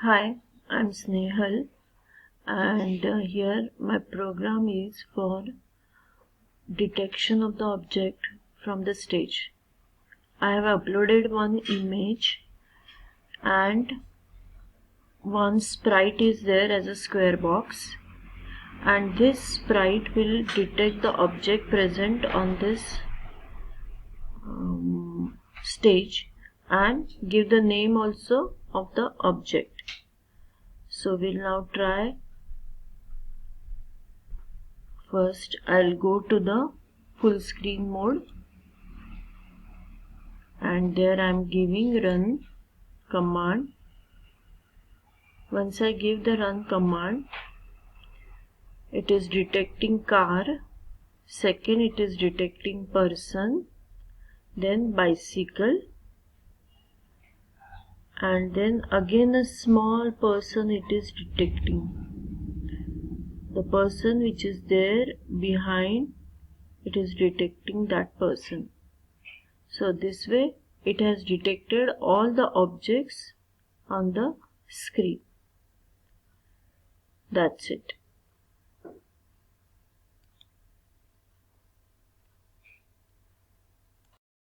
Hi, I'm Snehal, and here my program is for detection of the object from the stage. I have uploaded one image and one sprite is there as a square box, and this sprite will detect the object present on this stage and give the name also of the object. So we'll now try. First, I'll go to the full screen mode, and there I'm giving run command. Once I give the run command, it is detecting car, second it is detecting person, then bicycle, and then again a small person it is detecting. The person which is there behind, it is detecting that person. So this way it has detected all the objects on the screen. That's it.